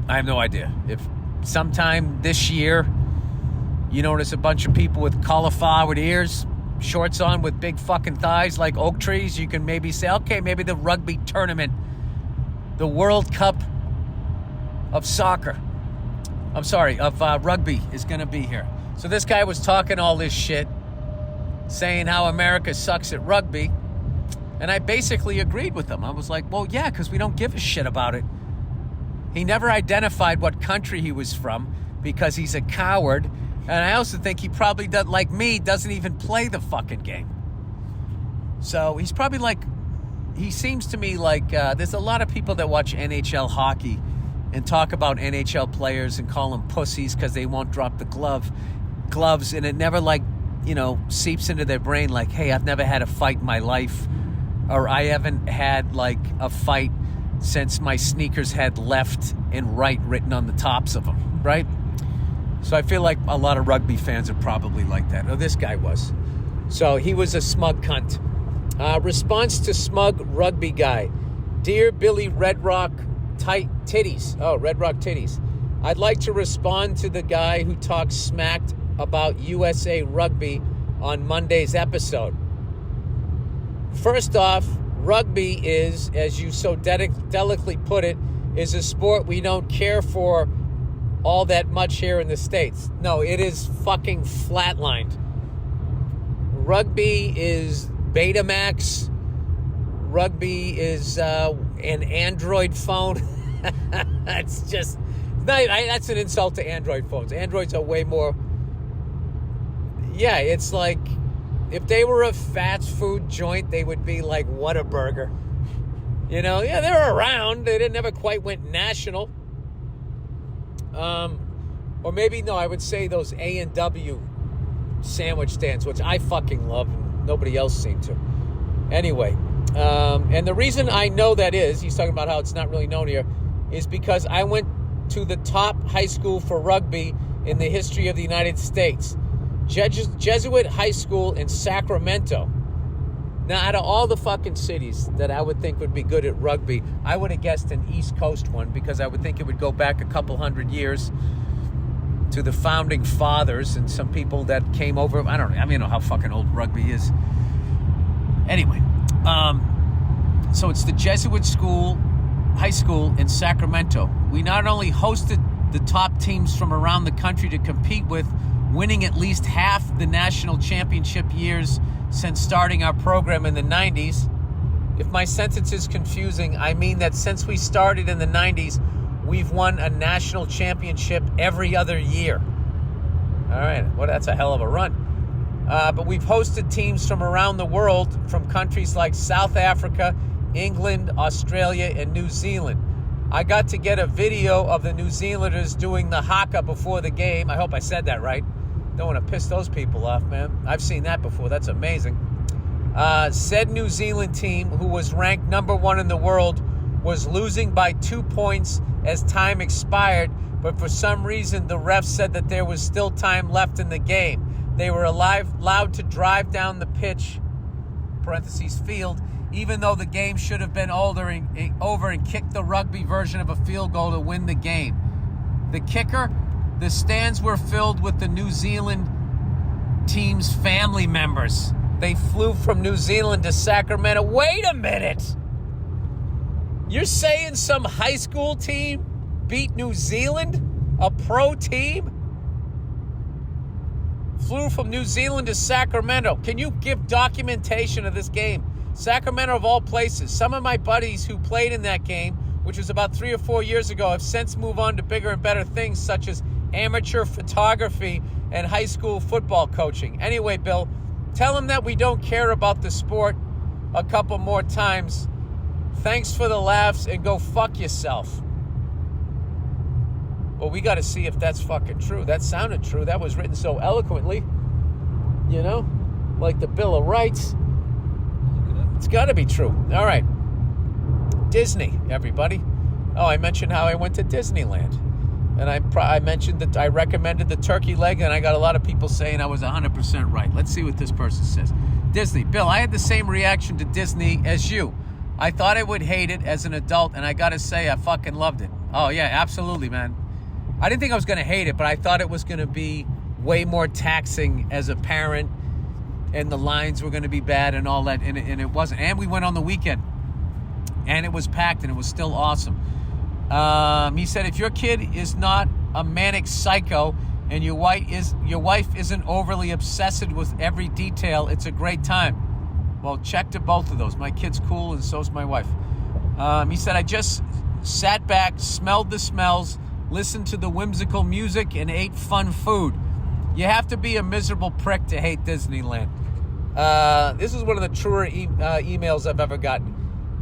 have no idea. If sometime this year you notice a bunch of people with cauliflowered ears, shorts on with big fucking thighs like oak trees, you can maybe say, okay, maybe the rugby tournament, the World Cup of rugby is going to be here. So this guy was talking all this shit, saying how America sucks at rugby, and I basically agreed with him. I was like, well, yeah, because we don't give a shit about it. He never identified what country he was from because he's a coward. And I also think he probably, like me, doesn't even play the fucking game. So he's probably like, he seems to me like there's a lot of people that watch NHL hockey and talk about NHL players and call them pussies because they won't drop the gloves, and it never seeps into their brain like, hey, I've never had a fight in my life, or I haven't had like a fight since my sneakers had left and right written on the tops of them, right? So I feel like a lot of rugby fans are probably like that. Oh, this guy was. So he was a smug cunt. Response to smug rugby guy. Dear Billy Red Rock Titties. Oh, Red Rock Titties. I'd like to respond to the guy who talks smacked about USA Rugby on Monday's episode. First off, rugby is, as you so delicately put it, is a sport we don't care for all that much here in the States. No, it is fucking flatlined. Rugby is Betamax. Rugby is an Android phone. It's just, that's an insult to Android phones. Androids are way more, yeah, it's like, if they were a fast food joint, they would be like Whataburger. You know, yeah, they're around. They never quite went national. Or maybe, no, I would say those A&W sandwich stands, which I fucking love, and nobody else seemed to. Anyway, and the reason I know that is, he's talking about how it's not really known here, is because I went to the top high school for rugby in the history of the United States. Jesuit High School in Sacramento. Now, out of all the fucking cities that I would think would be good at rugby, I would have guessed an East Coast one, because I would think it would go back a couple hundred years to the founding fathers and some people that came over. I don't know how fucking old rugby is. Anyway, so it's the Jesuit High School in Sacramento. We not only hosted the top teams from around the country to compete with, winning at least half the national championship years since starting our program in the 90s. If my sentence is confusing, I mean that since we started in the 90s, we've won a national championship every other year. All right, well, that's a hell of a run. But we've hosted teams from around the world, from countries like South Africa, England, Australia, and New Zealand. I got to get a video of the New Zealanders doing the haka before the game. I hope I said that right. Don't want to piss those people off, man. I've seen that before. That's amazing. Said New Zealand team, who was ranked number 1 in the world, was losing by 2 points as time expired, but for some reason the refs said that there was still time left in the game. They were allowed to drive down the pitch, parentheses field, even though the game should have been over and kick the rugby version of a field goal to win the game. The kicker, the stands were filled with the New Zealand team's family members. They flew from New Zealand to Sacramento. Wait a minute! You're saying some high school team beat New Zealand? A pro team? Flew from New Zealand to Sacramento. Can you give documentation of this game? Sacramento of all places. Some of my buddies who played in that game, which was about 3 or 4 years ago, have since moved on to bigger and better things such as amateur photography and high school football coaching. Anyway, Bill, tell him that we don't care about the sport a couple more times. Thanks for the laughs and go fuck yourself. Well, we got to see if that's fucking true. That sounded true. That was written so eloquently, you know, like the Bill of Rights. It's got to be true. All right. Disney, everybody. Oh, I mentioned how I went to Disneyland. And I mentioned that I recommended the turkey leg, and I got a lot of people saying I was 100% right. Let's see what this person says. Disney. Bill, I had the same reaction to Disney as you. I thought I would hate it as an adult, and I got to say I fucking loved it. Oh, yeah, absolutely, man. I didn't think I was going to hate it, but I thought it was going to be way more taxing as a parent, and the lines were going to be bad and all that, and it wasn't. And we went on the weekend, and it was packed, and it was still awesome. He said, if your kid is not a manic psycho and your wife isn't overly obsessed with every detail, it's a great time. Well, check to both of those. My kid's cool, and so's my wife. He said, I just sat back, smelled the smells, listened to the whimsical music, and ate fun food. You have to be a miserable prick to hate Disneyland. This is one of the truer emails I've ever gotten.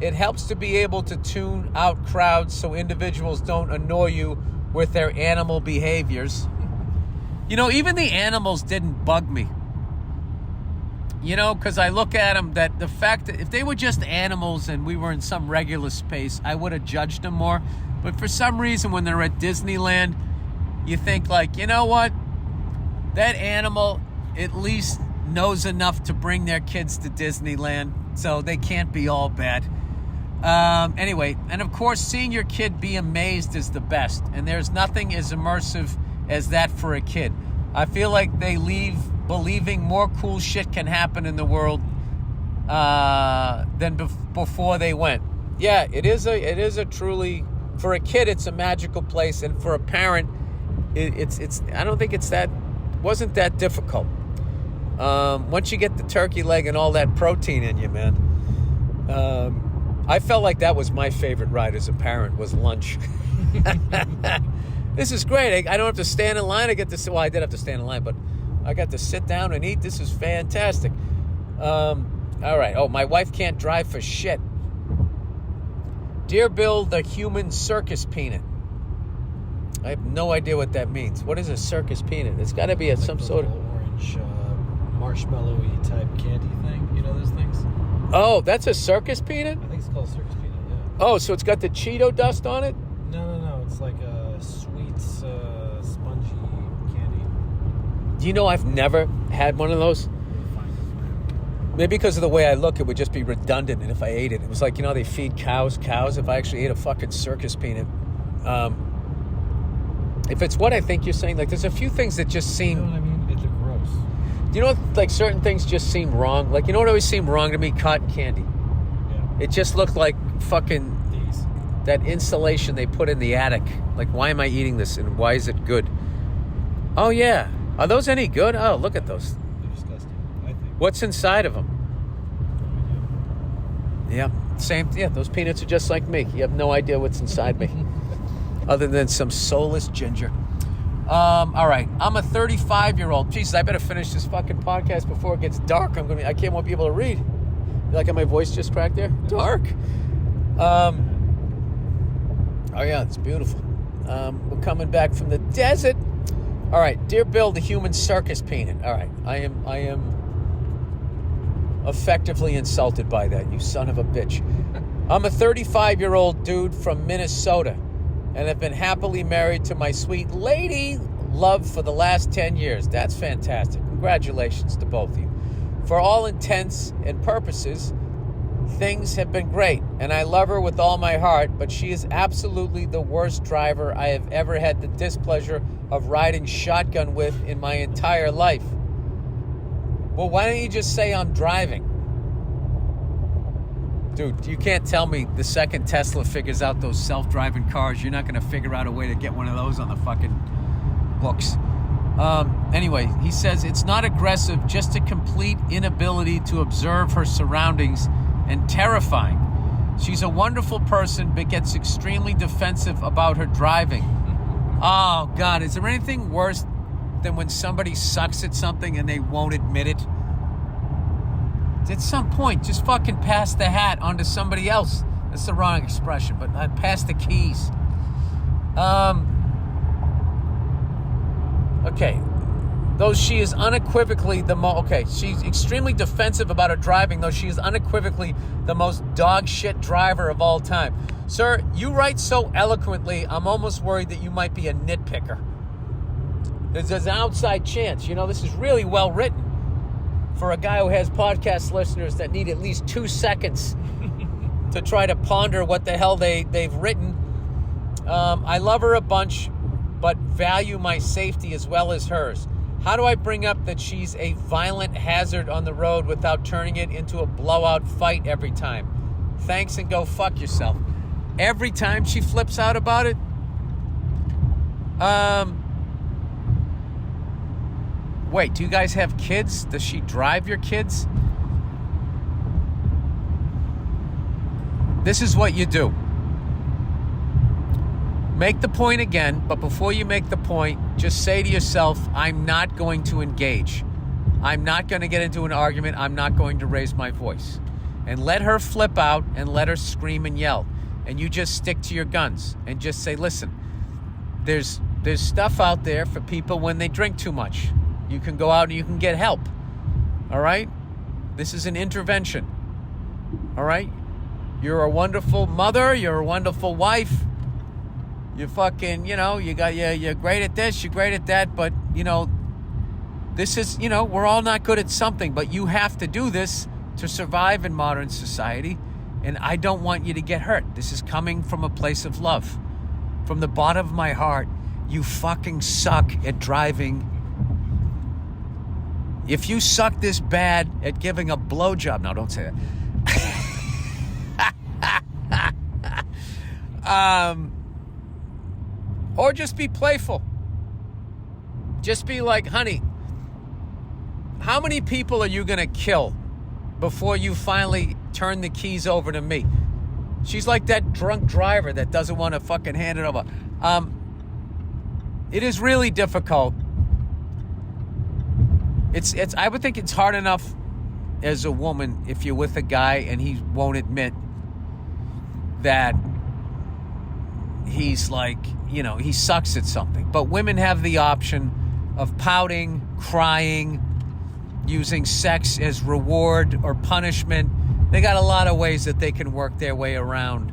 It helps to be able to tune out crowds so individuals don't annoy you with their animal behaviors. You know, even the animals didn't bug me. You know, because I look at them, that the fact that if they were just animals and we were in some regular space, I would have judged them more. But for some reason, when they're at Disneyland, you think like, you know what? That animal at least knows enough to bring their kids to Disneyland, so they can't be all bad. Anyway, and of course, seeing your kid be amazed is the best, and there's nothing as immersive as that for a kid. I feel like they leave believing more cool shit can happen in the world than before they went. Yeah, it is a truly, for a kid, it's a magical place, and for a parent, it's. I don't think wasn't that difficult. Once you get the turkey leg and all that protein in you, man. I felt like that was my favorite ride as a parent, was lunch. This is great. I don't have to stand in line. I did have to stand in line, but I got to sit down and eat. This is fantastic. All right. Oh, my wife can't drive for shit. Dear Bill, the human circus peanut. I have no idea what that means. What is a circus peanut? It's got to be some sort of orange marshmallowy type candy thing. You know those things? Oh, that's a circus peanut? I think it's called circus peanut, yeah. Oh, so it's got the Cheeto dust on it? No. It's like a sweet, spongy candy. Do you know I've never had one of those? Maybe because of the way I look, it would just be redundant, and if I ate it, it was like, you know, they feed cows. If I actually ate a fucking circus peanut. If it's what I think you're saying, like, there's a few things that just seem... You know what I mean? It's gross. Do you know, like, certain things just seem wrong? Like, you know what always seemed wrong to me? Cotton candy. Yeah. It just looked like fucking... that insulation they put in the attic. Like, why am I eating this, and why is it good? Oh, yeah. Are those any good? Oh, look at those. They're disgusting, I think. What's inside of them? Yeah, same. Yeah, those peanuts are just like me. You have no idea what's inside me, other than some soulless ginger. All right, I'm a 35-year-old. Jesus, I better finish this fucking podcast before it gets dark. I won't be able to read. You like how my voice just cracked there? Dark. Oh yeah, it's beautiful. We're coming back from the desert. All right, dear Bill, the human circus peanut. All right, I am effectively insulted by that, you son of a bitch. I'm a 35-year-old dude from Minnesota, and have been happily married to my sweet lady love for the last 10 years. That's fantastic. Congratulations to both of you. For all intents and purposes, things have been great, and I love her with all my heart, but she is absolutely the worst driver I have ever had the displeasure of riding shotgun with in my entire life. Well, why don't you just say I'm driving? Dude, you can't tell me the second Tesla figures out those self-driving cars, you're not going to figure out a way to get one of those on the fucking books. Anyway, he says it's not aggressive, just a complete inability to observe her surroundings and terrifying. She's a wonderful person, but gets extremely defensive about her driving. Oh, God, is there anything worse than when somebody sucks at something and they won't admit it? At some point, just fucking pass the hat onto somebody else. That's the wrong expression, but I'd pass the keys. Okay. Though she is unequivocally the most... Okay, she's extremely defensive about her driving, though she is unequivocally the most dog shit driver of all time. Sir, you write so eloquently, I'm almost worried that you might be a nitpicker. There's an outside chance. You know, this is really well written for a guy who has podcast listeners that need at least 2 seconds to try to ponder what the hell they've written. I love her a bunch, but value my safety as well as hers. How do I bring up that she's a violent hazard on the road without turning it into a blowout fight every time? Thanks and go fuck yourself. Every time she flips out about it? Wait, do you guys have kids? Does she drive your kids? This is what you do. Make the point again, but before you make the point, just say to yourself, I'm not going to engage. I'm not going to get into an argument. I'm not going to raise my voice. And let her flip out and let her scream and yell. And you just stick to your guns and just say, listen, there's stuff out there for people when they drink too much. You can go out and you can get help. All right? This is an intervention. All right? You're a wonderful mother. You're a wonderful wife. You fucking, you're great at this, you're great at that, but, this is, we're all not good at something, but you have to do this to survive in modern society, and I don't want you to get hurt. This is coming from a place of love. From the bottom of my heart, you fucking suck at driving. If you suck this bad at giving a blowjob, no, don't say that. Or just be playful. Just be like, honey, how many people are you going to kill before you finally turn the keys over to me? She's like that drunk driver that doesn't want to fucking hand it over. It is really difficult. I would think it's hard enough as a woman if you're with a guy and he won't admit that he's like, he sucks at something. But women have the option of pouting, crying, using sex as reward or punishment. They got a lot of ways that they can work their way around,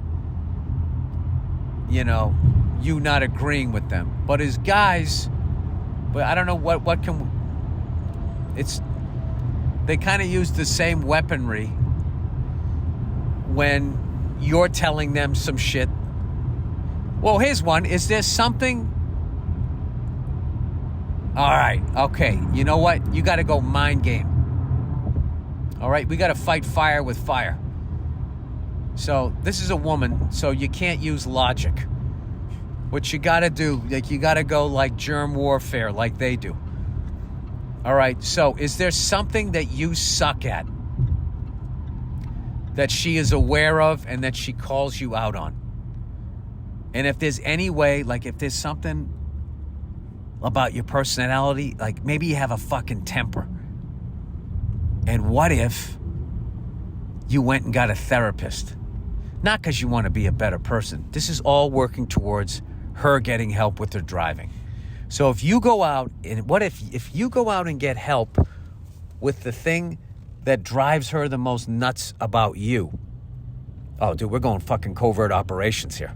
you not agreeing with them. But as guys, I don't know what can... They kind of use the same weaponry when you're telling them some shit. Well, here's one. Is there something... All right, okay. You know what? You got to go mind game. All right? We got to fight fire with fire. So this is a woman, so you can't use logic. What you got to do, you got to go like germ warfare like they do. All right, so is there something that you suck at that she is aware of and that she calls you out on? And if there's any way, like if there's something about your personality, like maybe you have a fucking temper. And what if you went and got a therapist? Not because you want to be a better person. This is all working towards her getting help with her driving. So if you go out, and what if you go out and get help with the thing that drives her the most nuts about you? Oh, dude, we're going fucking covert operations here.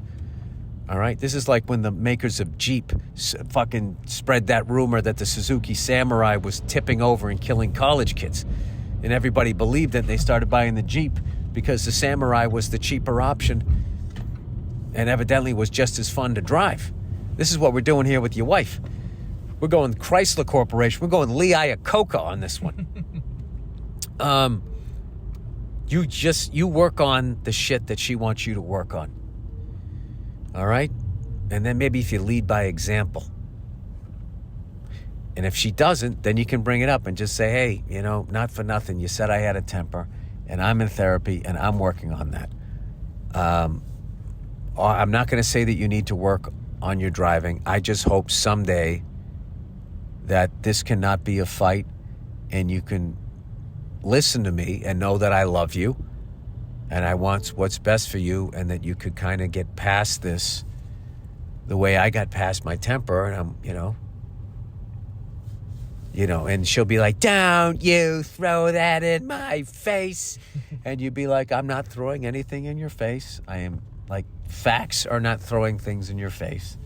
All right? This is like when the makers of Jeep fucking spread that rumor that the Suzuki Samurai was tipping over and killing college kids. And everybody believed it. They started buying the Jeep because the Samurai was the cheaper option and evidently was just as fun to drive. This is what we're doing here with your wife. We're going Chrysler Corporation. We're going Lee Iacocca on this one. You work on the shit that she wants you to work on. All right? And then maybe if you lead by example. And if she doesn't, then you can bring it up and just say, hey, not for nothing. You said I had a temper, and I'm in therapy, and I'm working on that. I'm not going to say that you need to work on your driving. I just hope someday that this cannot be a fight and you can listen to me and know that I love you and I want what's best for you, and that you could kind of get past this the way I got past my temper. And I'm, and she'll be like, don't you throw that in my face. And you'd be like, I'm not throwing anything in your face. I am like, facts are not throwing things in your face.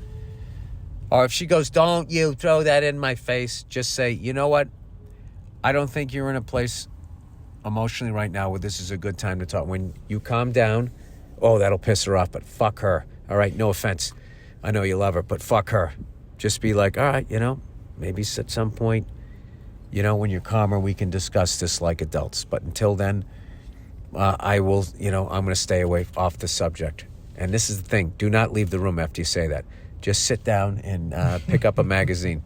Or if she goes, don't you throw that in my face, just say, you know what? I don't think you're in a place emotionally right now where this is a good time to talk. When you calm down, that'll piss her off, but fuck her. All right, no offense. I know you love her, but fuck her. Just be like, all right, maybe at some point, when you're calmer, we can discuss this like adults. But until then, I will, I'm going to stay away off the subject. And this is the thing. Do not leave the room after you say that. Just sit down and pick up a magazine.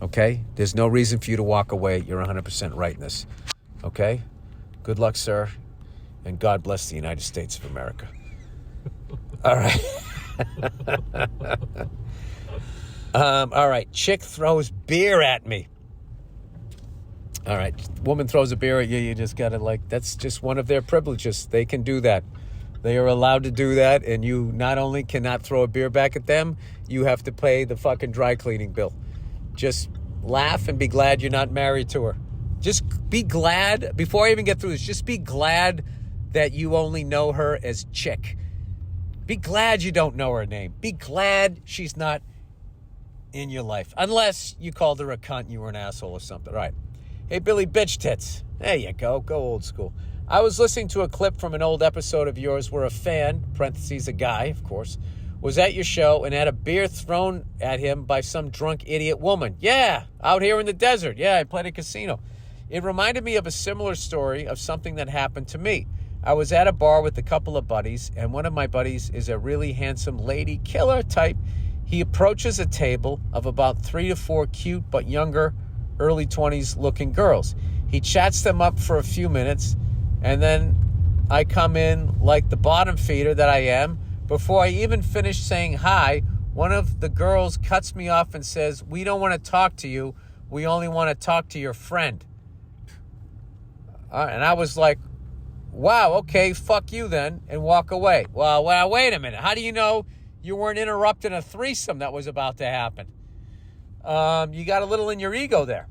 Okay? There's no reason for you to walk away. You're 100% right in this. Okay? Good luck, sir. And God bless the United States of America. All right. All right. Chick throws beer at me. All right. Woman throws a beer at you. You just got to that's just one of their privileges. They can do that. They are allowed to do that. And you not only cannot throw a beer back at them, you have to pay the fucking dry cleaning bill. Just laugh and be glad you're not married to her. Just be glad, before I even get through this, just be glad that you only know her as Chick. Be glad you don't know her name. Be glad she's not in your life. Unless you called her a cunt, you were an asshole or something. All right. Hey, Billy Bitch Tits. There you go. Go old school. I was listening to a clip from an old episode of yours where a fan, parentheses a guy, of course, was at your show and had a beer thrown at him by some drunk idiot woman. Yeah, out here in the desert. Yeah, I played a casino. It reminded me of a similar story of something that happened to me. I was at a bar with a couple of buddies, and one of my buddies is a really handsome lady killer type. He approaches a table of about 3 to 4 cute but younger, early 20s looking girls. He chats them up for a few minutes, and then I come in like the bottom feeder that I am. Before I even finish saying hi, one of the girls cuts me off and says, "We don't want to talk to you. We only want to talk to your friend." And I was like, wow, okay, fuck you then, and walk away. Well, wait a minute. How do you know you weren't interrupting a threesome that was about to happen? You got a little in your ego there.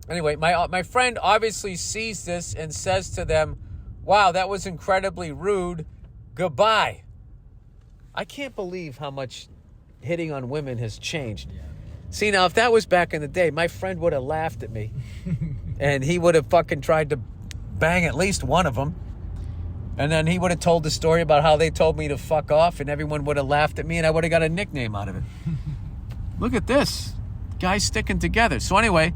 Anyway, my friend obviously sees this and says to them, "Wow, that was incredibly rude. Goodbye." I can't believe how much hitting on women has changed. Yeah. See, now, if that was back in the day, my friend would have laughed at me. And he would have fucking tried to bang at least one of them. And then he would have told the story about how they told me to fuck off, and everyone would have laughed at me, and I would have got a nickname out of it. Look at this. Guys sticking together. So anyway,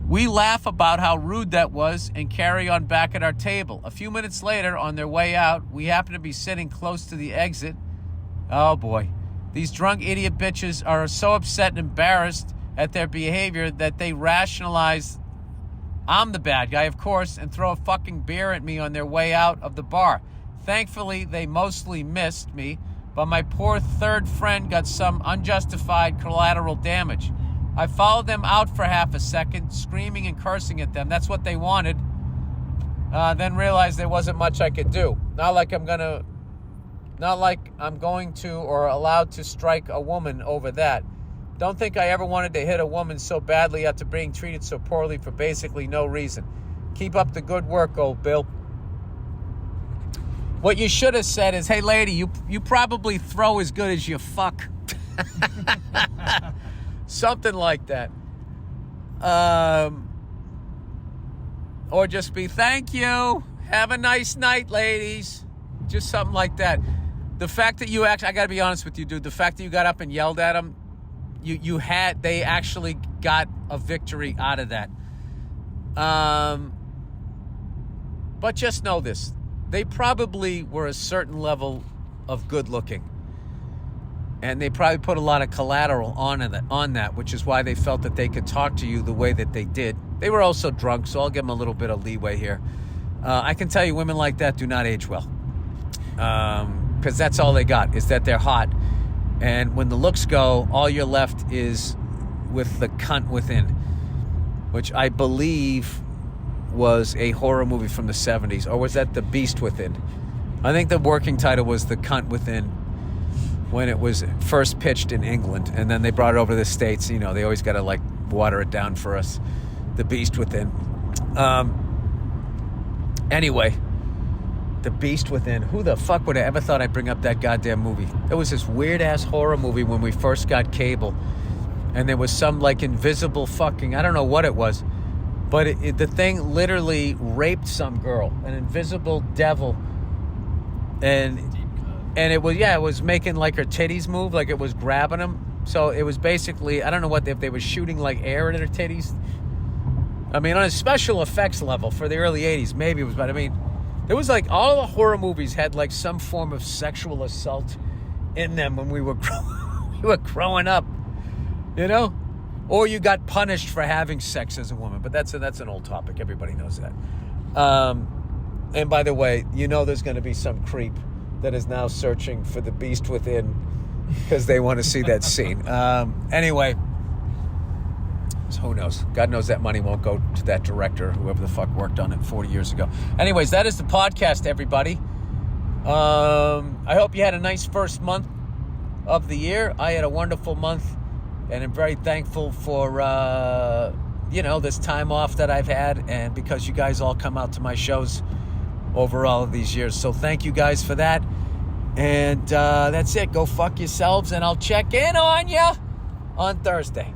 we laugh about how rude that was and carry on back at our table. A few minutes later, on their way out, we happen to be sitting close to the exit. Oh boy. These drunk idiot bitches are so upset and embarrassed at their behavior that they rationalize I'm the bad guy, of course, and throw a fucking beer at me on their way out of the bar. Thankfully, they mostly missed me, but my poor third friend got some unjustified collateral damage. I followed them out for half a second, screaming and cursing at them. That's what they wanted. Then realized there wasn't much I could do. Not like I'm going to or allowed to strike a woman over that. Don't think I ever wanted to hit a woman so badly after being treated so poorly for basically no reason. Keep up the good work, old Bill. What you should have said is, "Hey, lady, you probably throw as good as you fuck." Something like that. Or just be, "Thank you. Have a nice night, ladies." Just something like that. The fact that you actually, I got to be honest with you, dude, the fact that you got up and yelled at them, they actually got a victory out of that. But just know this. They probably were a certain level of good looking. And they probably put a lot of collateral on that, which is why they felt that they could talk to you the way that they did. They were also drunk, so I'll give them a little bit of leeway here. I can tell you women like that do not age well. Because that's all they got, is that they're hot. And when the looks go, all you're left is with the cunt within, which I believe was a horror movie from the 70s. Or was that The Beast Within? I think the working title was The Cunt Within when it was first pitched in England. And then they brought it over to the States. You know, they always got to, water it down for us. The Beast Within. Anyway, The Beast Within. Who the fuck would have ever thought I'd bring up that goddamn movie? There was this weird-ass horror movie when we first got cable. And there was some, invisible fucking... I don't know what it was. But the thing literally raped some girl. An invisible devil. And it was making, her titties move. Like it was grabbing them. So it was basically... I don't know if they were shooting, air at her titties. I mean, on a special effects level for the early 80s, maybe it was... But, I mean... It was all the horror movies had some form of sexual assault in them when we were growing up, you know? Or you got punished for having sex as a woman, but that's an old topic. Everybody knows that. And by the way, there's going to be some creep that is now searching for the beast within because they want to see that scene. Anyway, so who knows? God knows that money won't go to that director, whoever the fuck worked on it 40 years ago. Anyways, that is the podcast, everybody. I hope you had a nice first month of the year. I had a wonderful month, and I'm very thankful for, this time off that I've had, and because you guys all come out to my shows over all of these years. So thank you guys for that. And that's it. Go fuck yourselves, and I'll check in on you on Thursday.